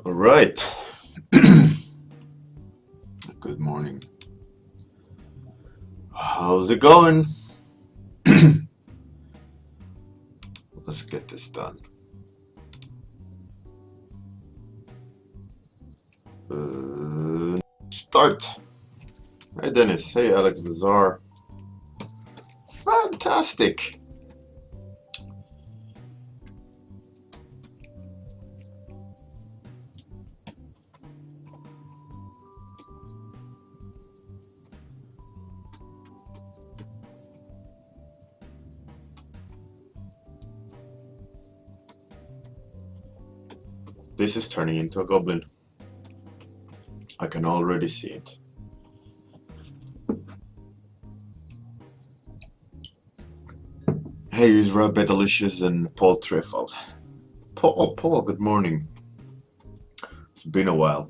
All right. Good morning. How's it going? Let's get this done. Start. Hey, Dennis. Hey, Alex Lazar. Fantastic. This is turning into a goblin. I can already see it. Hey, Isra Betalicious and Paul Trefald. Paul, good morning. It's been a while.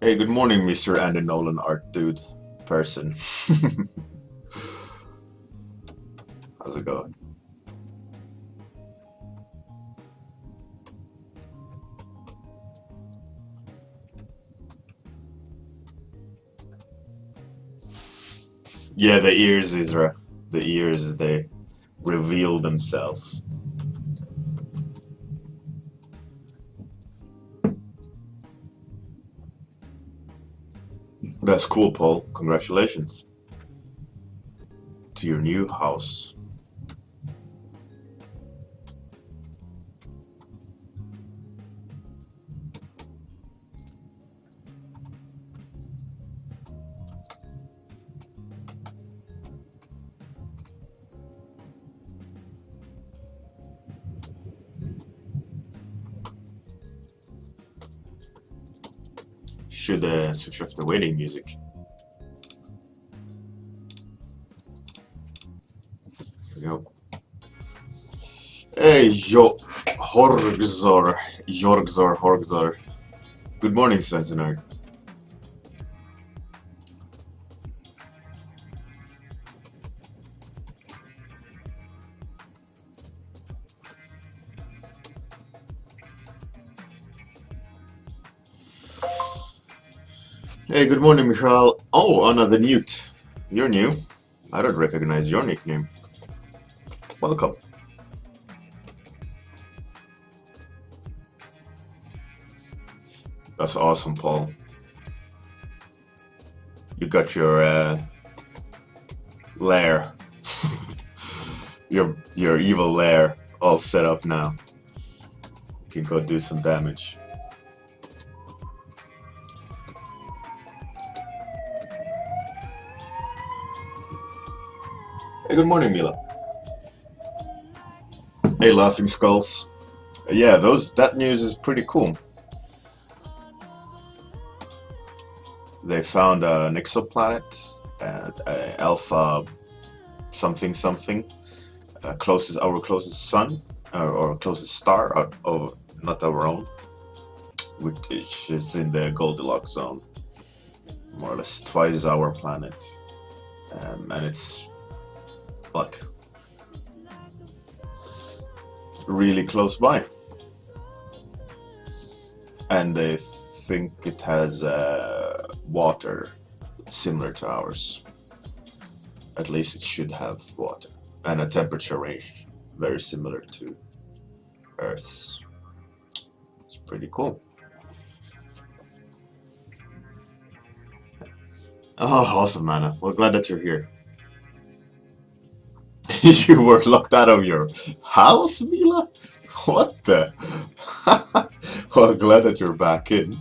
Hey, good morning, Mr. Andy Nolan art dude person. How's it going? Yeah, the ears, Isra. The ears, they reveal themselves. That's cool, Paul. Congratulations to your new house. Should switch off the wedding music. There we go. Hey, Horgzor. Good morning, Sentinel. Hey, good morning, Michal. Oh, another Newt. You're new. I don't recognize your nickname. Welcome. That's awesome, Paul. You got your lair, your evil lair, all set up now. You can go do some damage. Hey, good morning, Mila. Hey, Laughing Skulls. Yeah, that news is pretty cool. They found an exoplanet at Alpha something something, our closest sun or closest star, not our own, which is in the Goldilocks zone, more or less twice our planet, and it's like really close by, and they think it has water similar to ours. At least it should have water, and a temperature range very similar to Earth's. It's pretty cool. Oh, awesome, Anna. Well, glad that you're here. You were locked out of your house, Mila? What the? Well, glad that you're back in.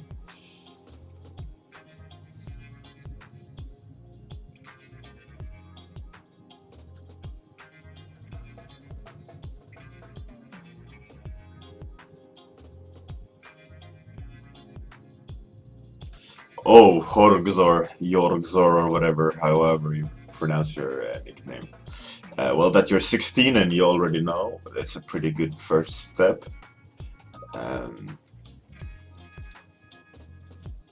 Oh, Yorgzor, or whatever, however you pronounce your nickname. Well, that you're 16 and you already know, that's a pretty good first step. Um,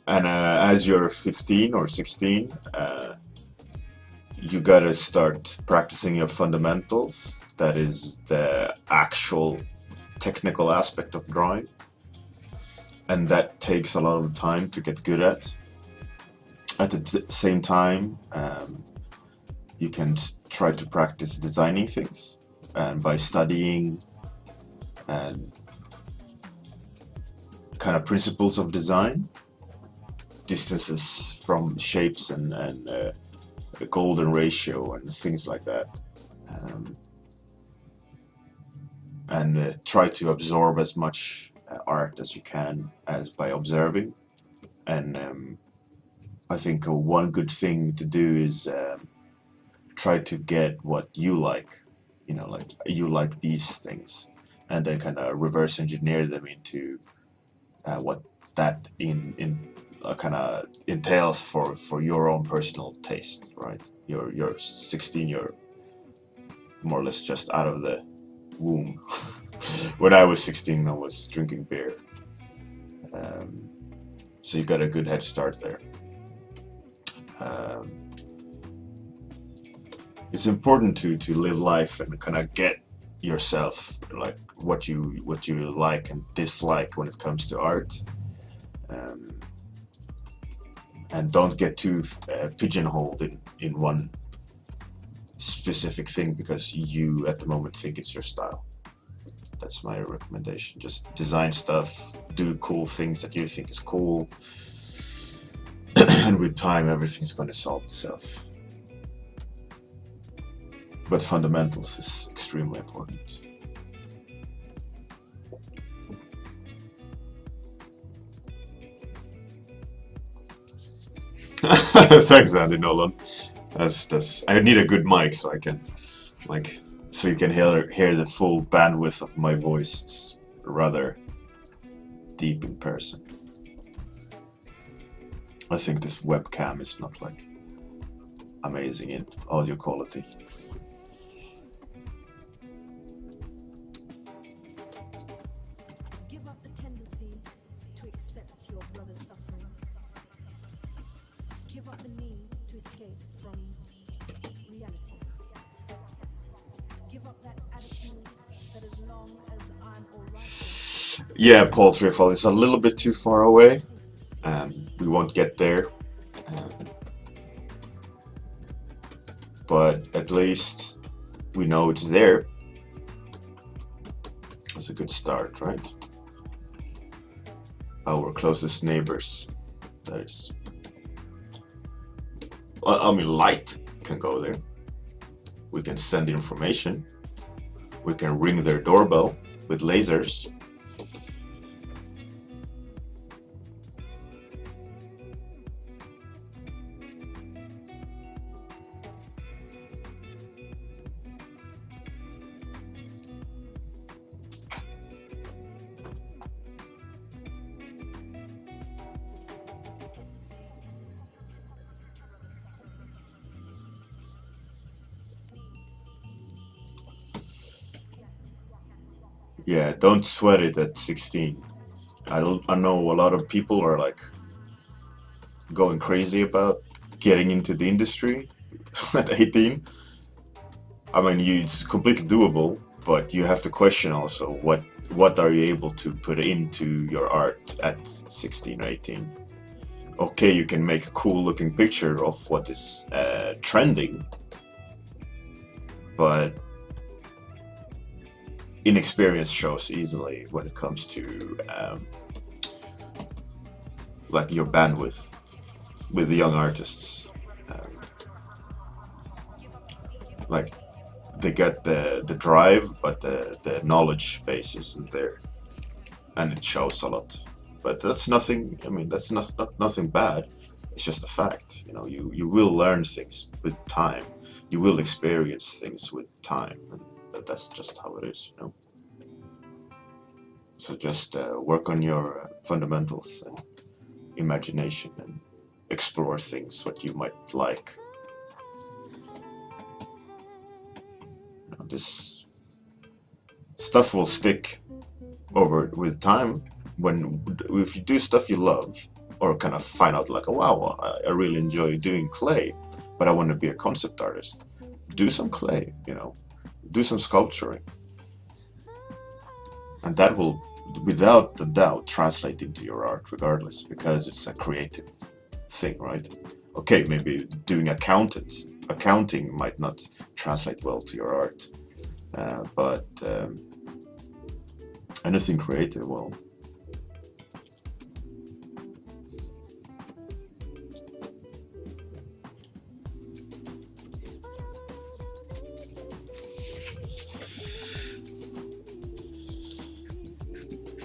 and as you're 15 or 16, you gotta start practicing your fundamentals. That is the actual technical aspect of drawing, and that takes a lot of time to get good at. At the same time, you can try to practice designing things, and by studying and kind of principles of design, distances from shapes and the golden ratio and things like that, and try to absorb as much art as you can as by observing. And I think one good thing to do is try to get what you like, like you like these things, and then kind of reverse engineer them into what that in kind of entails for your own personal taste, right? You're 16, you're more or less just out of the womb. When I was 16, I was drinking beer, so you got a good head start there. It's important to live life and kind of get yourself, like what you like and dislike when it comes to art, and don't get too pigeonholed in one specific thing because you at the moment think it's your style. That's my recommendation. Just design stuff, do cool things that you think is cool, and with time everything's going to solve itself. But fundamentals is extremely important. Thanks, Andy Nolan. That's. I need a good mic so I can, so you can hear the full bandwidth of my voice. It's rather deep in person. I think this webcam is not amazing in audio quality. Give up the tendency to accept your brother's suffering. Give up the need to escape from reality. Give up that attitude that as long as I'm alright. Yeah, Paul Triffle is a little bit too far away. We won't get there. But at least we know it's there. That's a good start, right? Our closest neighbors, that is. I mean, light can go there. We can send information. We can ring their doorbell with lasers. Yeah, don't sweat it at 16. I know a lot of people are going crazy about getting into the industry at 18. I mean, it's completely doable, but you have to question also what are you able to put into your art at 16 or 18. Okay, you can make a cool looking picture of what is trending, but inexperience shows easily when it comes to your bandwidth with the young artists. They get the drive, but the knowledge base isn't there, and it shows a lot. But that's nothing. I mean, that's not nothing bad. It's just a fact. You will learn things with time. You will experience things with time. That's just how it is, So just work on your fundamentals and imagination and explore things what you might like. This stuff will stick over with time if you do stuff you love, or kind of find out wow, I really enjoy doing clay. but I want to be a concept artist. Do some clay, do some sculpturing, and that will, without a doubt, translate into your art, regardless, because it's a creative thing, right? Okay, maybe doing accounting might not translate well to your art, but anything creative will.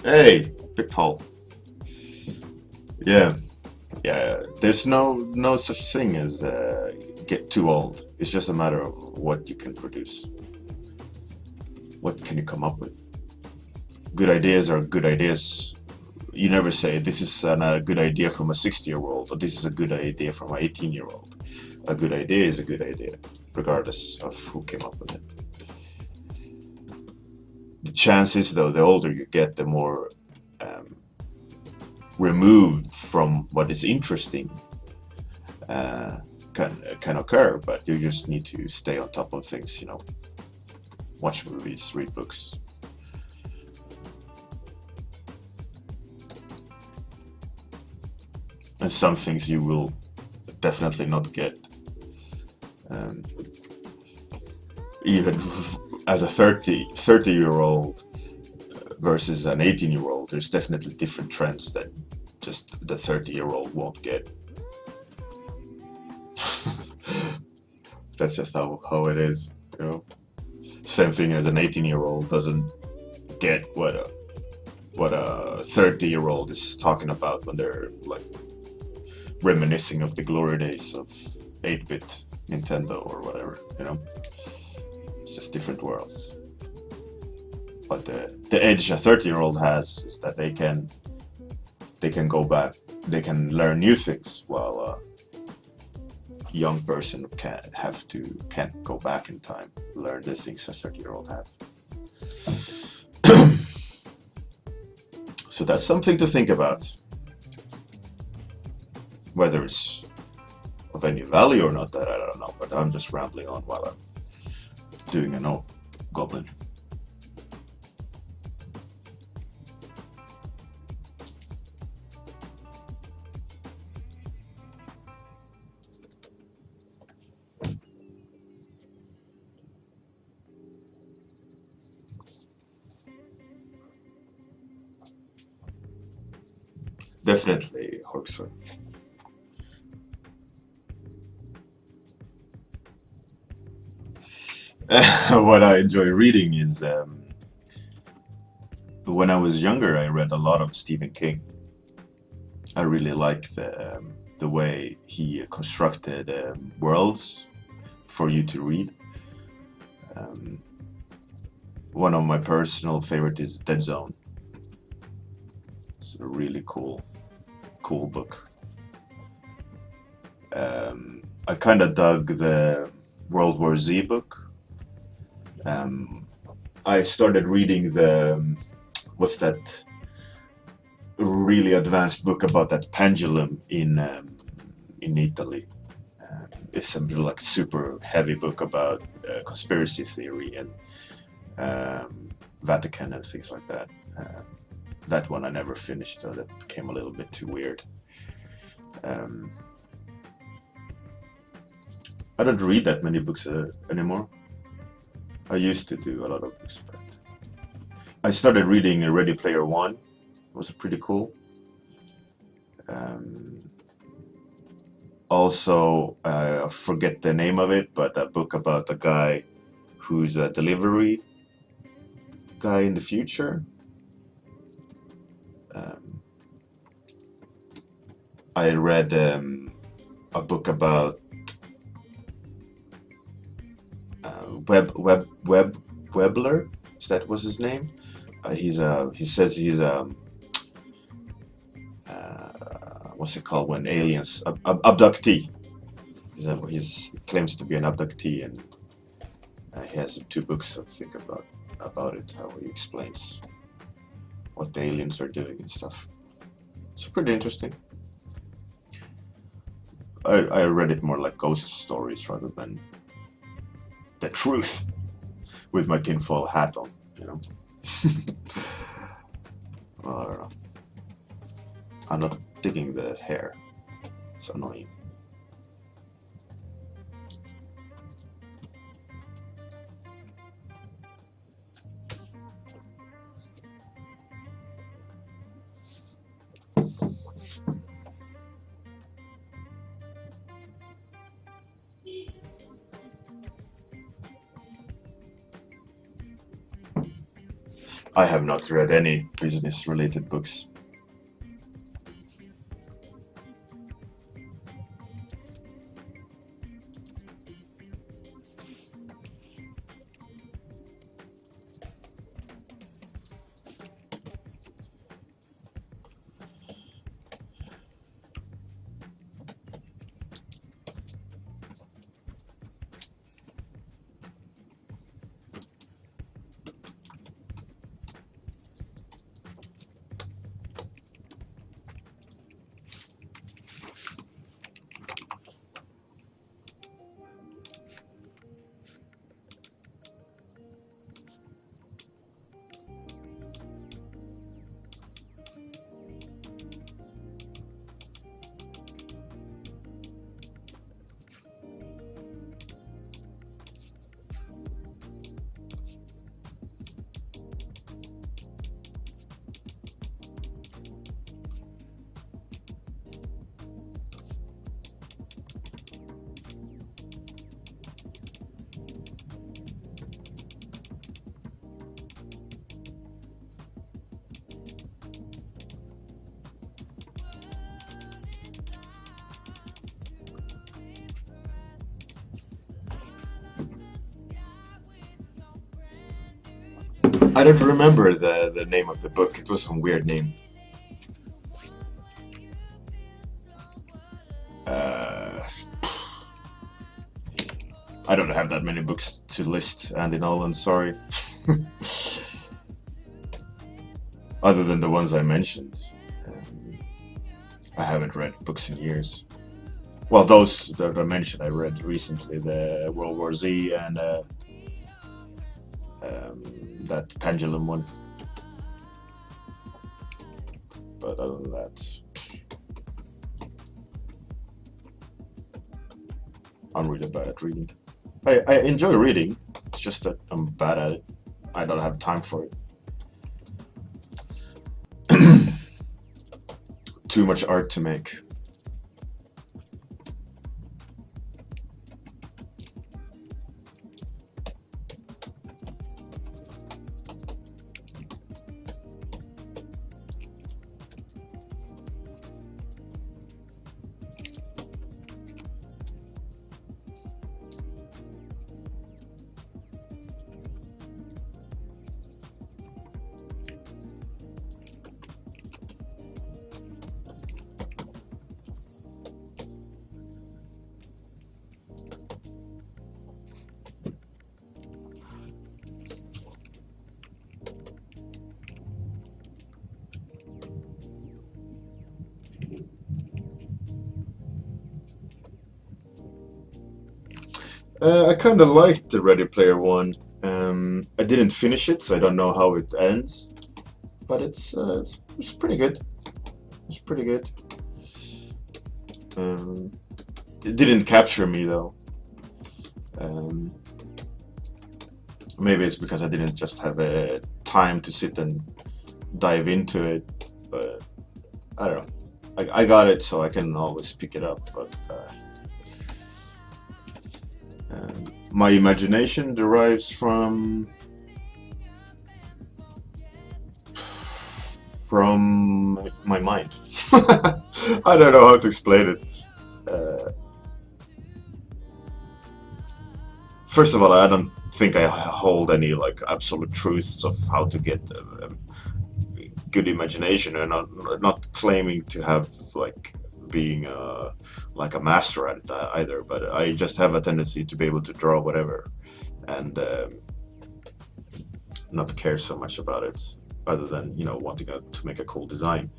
Hey, big Paul. Yeah, yeah. There's no such thing as get too old. It's just a matter of what you can produce. What can you come up with? Good ideas are good ideas. You never say this is a good idea from a 60-year-old or this is a good idea from an 18-year-old. A good idea is a good idea, regardless of who came up with it. The chances, though, the older you get, the more removed from what is interesting can occur. But you just need to stay on top of things, watch movies, read books. And some things you will definitely not get. Even as a 30-year-old versus an 18-year-old, there's definitely different trends that just the 30-year-old won't get. That's just how it is, Same thing as an 18-year-old doesn't get what a 30-year-old is talking about when they're like reminiscing of the glory days of 8-bit Nintendo or whatever, It's just different worlds. But the edge a 30-year-old has is that they can go back, they can learn new things, while a young person can't go back in time, learn the things a 30-year-old have. So that's something to think about. Whether it's of any value or not, that I don't know, but I'm just rambling on while I'm doing an old goblin. Definitely, Horkser. What I enjoy reading is when I was younger, I read a lot of Stephen King. I really like the way he constructed worlds for you to read. One of my personal favorite is Dead Zone. It's a really cool book. I kind of dug the World War Z book. I started reading what's that really advanced book about that pendulum in Italy. It's some like super heavy book about conspiracy theory and Vatican and things like that. That one I never finished, though. That became a little bit too weird. I don't read that many books anymore. I used to do a lot of books, but I started reading Ready Player One. It was pretty cool. Also, I forget the name of it, but a book about a guy who's a delivery guy in the future. I read a book about Webler. Is that was his name? He says he's what's it called when aliens abductee. He claims to be an abductee, and he has 2 books I think about it, how he explains what the aliens are doing and stuff. It's pretty interesting. I read it more like ghost stories rather than the truth with my tinfoil hat on, you know. Well, I don't know. I'm not digging the hair. It's annoying. I have not read any business-related books. I don't remember the name of the book. It was some weird name. I don't have that many books to list, Andy Nolan, sorry. Other than the ones I mentioned. I haven't read books in years. Well, those that I mentioned I read recently, the World War Z and that Pendulum one. But other than that, I'm really bad at reading. I enjoy reading, it's just that I'm bad at it. I don't have time for it. Too much art to make. I kind of liked the Ready Player One. I didn't finish it, so I don't know how it ends. But it's pretty good. It's pretty good. It didn't capture me though. Maybe it's because I didn't just have time to sit and dive into it. But I don't know. I got it, so I can always pick it up. But my imagination derives from my mind. I don't know how to explain it. First of all, I don't think I hold any like absolute truths of how to get a good imagination, and I'm not claiming to have like being like a master at it either, but I just have a tendency to be able to draw whatever and not care so much about it, other than wanting to make a cool design.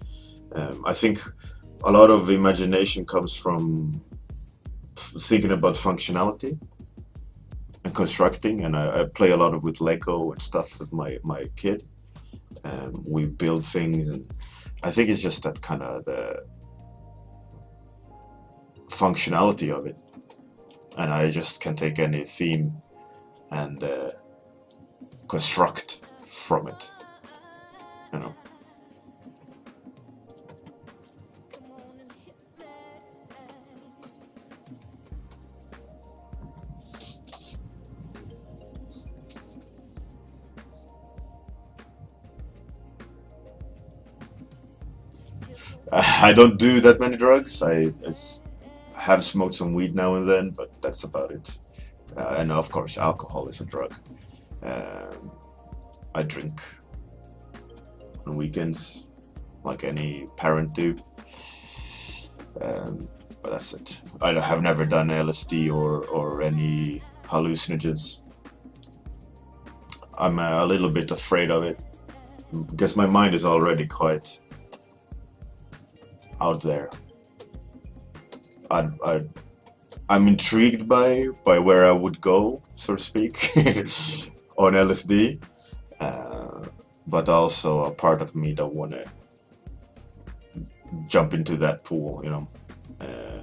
I think a lot of imagination comes from thinking about functionality and constructing, and I play a lot of with Lego and stuff with my kid. We build things, and I think it's just that kind of the functionality of it, and I just can take any theme and construct from it, you know. I don't do that many drugs. Have smoked some weed now and then, but that's about it. And of course, alcohol is a drug. Um, I drink on weekends, like any parent do. But that's it. I have never done LSD or any hallucinogens. I'm a little bit afraid of it because my mind is already quite out there. I, I I'm intrigued by where I would go, so to speak, on LSD. Uh, but also a part of me don't want to jump into that pool, you know. Uh,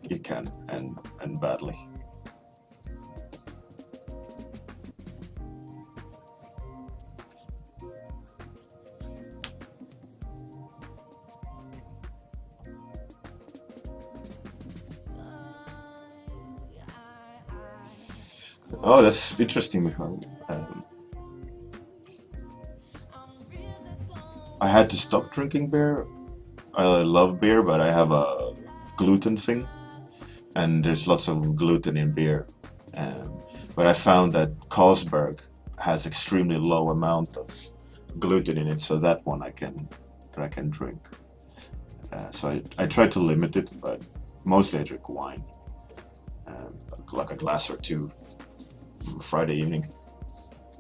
it can end badly. Oh, that's interesting, Michael. I had to stop drinking beer. I love beer, but I have a gluten thing, and there's lots of gluten in beer. Um, but I found that Carlsberg has extremely low amount of gluten in it, so that I can drink. So I try to limit it, but mostly I drink wine, um, like a glass or two Friday evening.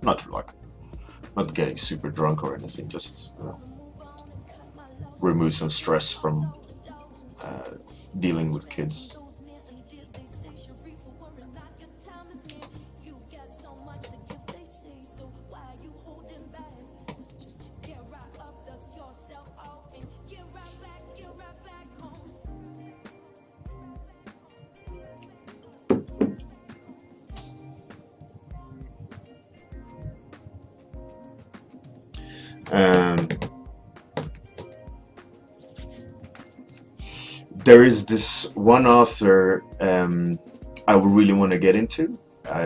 Not like not getting super drunk or anything, just remove some stress from uh, dealing with kids. Um, there is this one author I would really want to get into.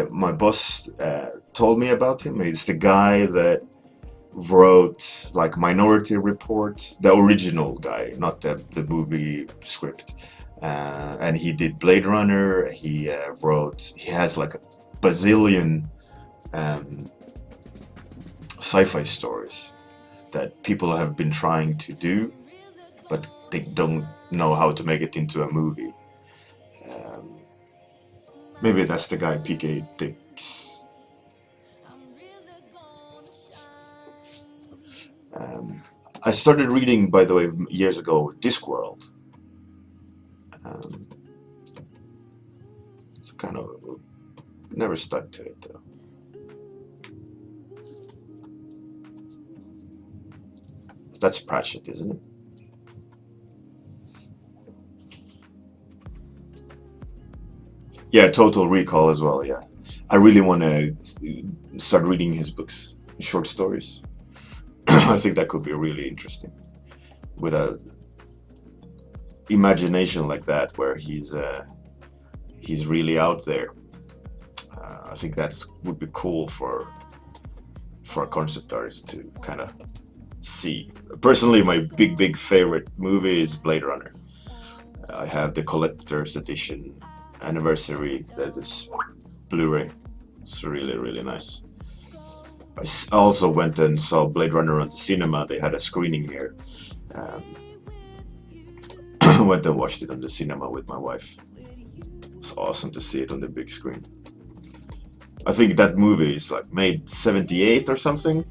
My boss told me about him. It's the guy that wrote like Minority Report, the original guy, not the movie script. And he did Blade Runner. He wrote. He has like a bazillion um, sci-fi stories that people have been trying to do, but they don't know how to make it into a movie. Um, Maybe that's the guy PK thinks. Um, I started reading, by the way, years ago, Discworld. Um, it's kind of never stuck to it though. That's Pratchett, isn't it? Yeah, Total Recall as well. Yeah, I really want to start reading his books, short stories. I think that could be really interesting with a imagination like that, where he's really out there. I think that's would be cool for a concept artist to kind of see. Personally, my big favorite movie is Blade Runner. I have the collector's edition anniversary that is Blu-ray. It's really nice. Also went and saw Blade Runner on the cinema. They had a screening here. Um, went and watched it on the cinema with my wife. It's awesome to see it on the big screen. I think that movie is like made 78 or something.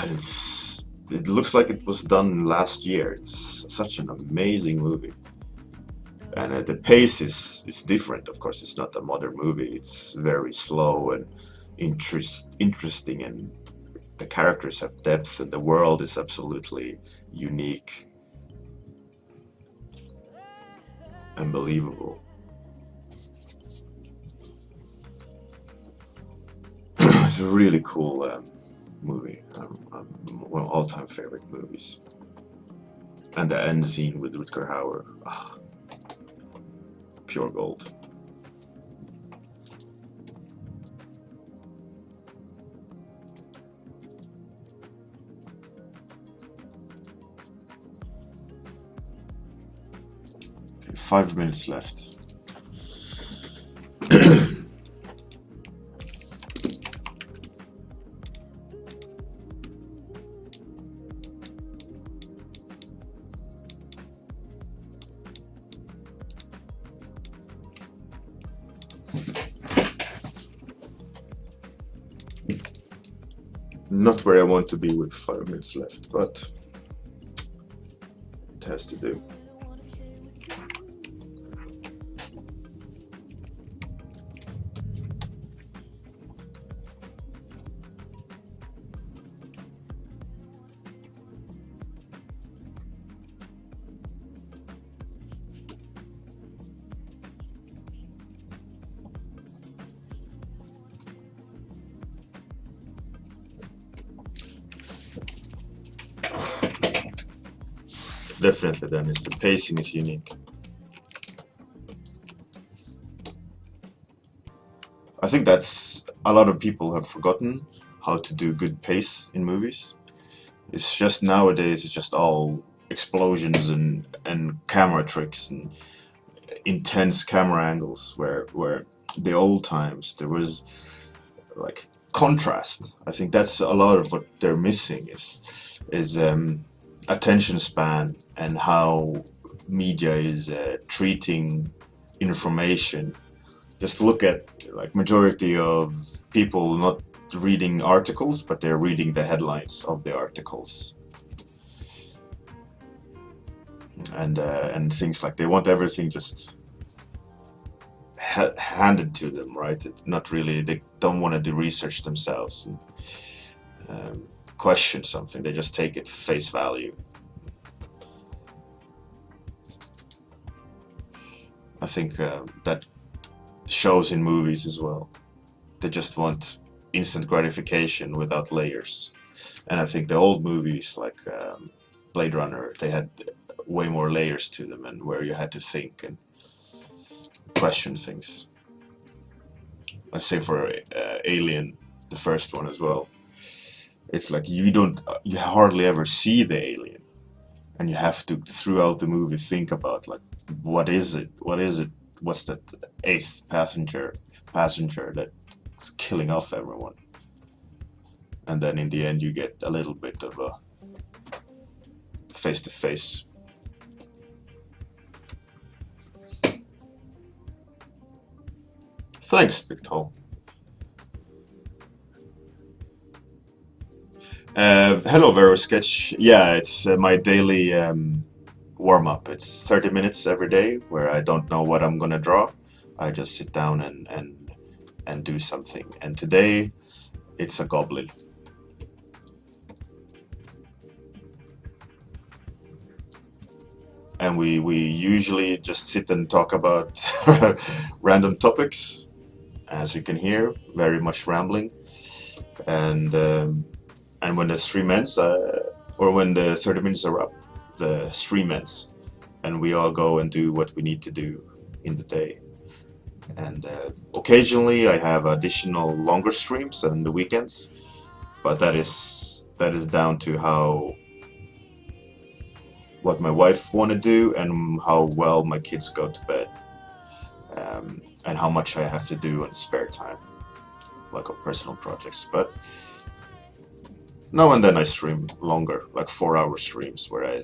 It's it looks like it was done last year. It's such an amazing movie, and the pace is different. Of course, it's not a modern movie. It's very slow and interesting, and the characters have depth, and the world is absolutely unique, unbelievable. It's a really cool movie. One of my all-time favorite movies. And the end scene with Rutger Hauer, pure gold. Okay, 5 minutes left. Not where I want to be with 5 minutes left, but it has to do. Definitely, then, is the pacing is unique. I think that's a lot of people have forgotten how to do good pace in movies. It's just nowadays it's just all explosions and camera tricks and intense camera angles, where the old times there was like contrast. I think that's a lot of what they're missing is attention span, and how media is treating information. Just look at like majority of people not reading articles, but they're reading the headlines of the articles, and things like they want everything just handed to them, right? Not really. They don't want to do research themselves and question something. They just take it face value. I think that shows in movies as well. They just want instant gratification without layers. And I think the old movies like Blade Runner, they had way more layers to them, and where you had to think and question things. I say for Alien, the first one as well. It's like you hardly ever see the alien, and you have to throughout the movie think about like what is it? What's that eighth passenger that's killing off everyone? And then in the end you get a little bit of a face to face. Thanks, Big Toe. Hello, Vero Sketch. Yeah, it's my daily warm-up. It's 30 minutes every day where I don't know what I'm gonna draw. I just sit down and do something. And today it's a goblin. And we usually just sit and talk about random topics, as you can hear, very much rambling. And when the stream ends, or when the 30 minutes are up, the stream ends, and we all go and do what we need to do in the day. And occasionally I have additional longer streams on the weekends, but that is down to what my wife want to do and how well my kids go to bed, and how much I have to do in spare time, like on personal projects. But now and then I stream longer, like 4-hour streams, where I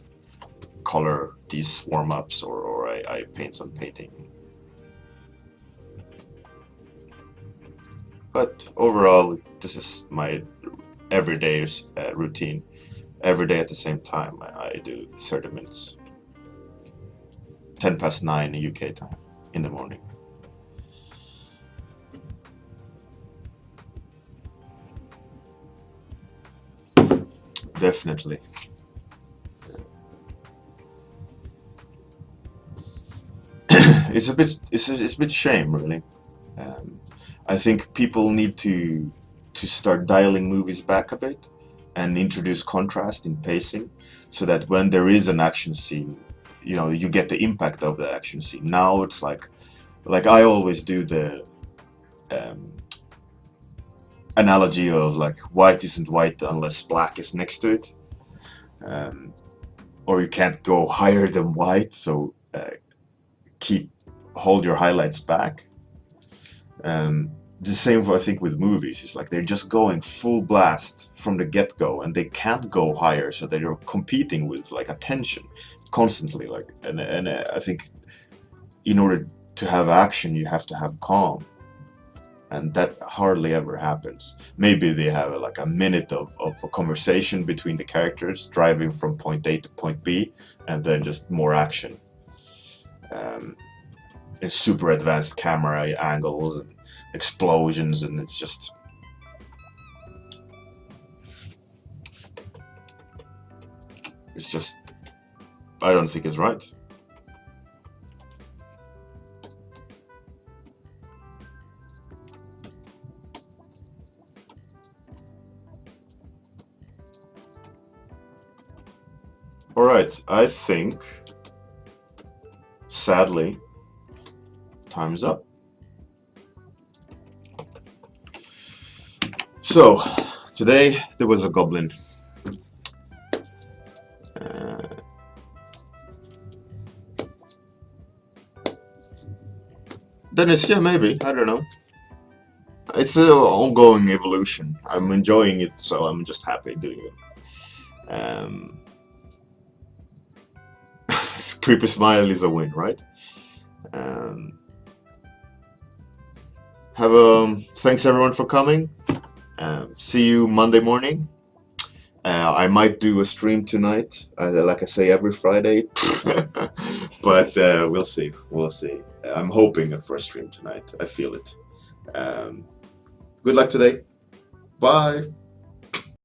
color these warm-ups or I paint some painting. But overall, this is my everyday routine. every day at the same time. I do 30 minutes. 9:10 UK time in the morning. Definitely. It's a bit shame, really. Um, I think people need to start dialing movies back a bit and introduce contrast in pacing, so that when there is an action scene, you get the impact of the action scene. Now it's like I always do the um, analogy of like white isn't white unless black is next to it, um, or you can't go higher than white, so keep hold your highlights back. Um, the same I think with movies. It's like they're just going full blast from the get-go, and they can't go higher, so they're competing with like attention constantly. Like, and I think in order to have action, you have to have calm, and that hardly ever happens. Maybe they have like a minute of a conversation between the characters driving from point A to point B, and then just more action. Um, and super advanced camera angles and explosions, and it's just I don't think it's right. All right, I think sadly time's up. So today there was a goblin. Dennis, yeah, maybe. I don't know. It's an ongoing evolution. I'm enjoying it, so I'm just happy doing it. Creepy smile is a win, right? Thanks everyone for coming. See you Monday morning. I might do a stream tonight, like I say every Friday, but we'll see. We'll see. I'm hoping for a stream tonight. I feel it. Good luck today. Bye.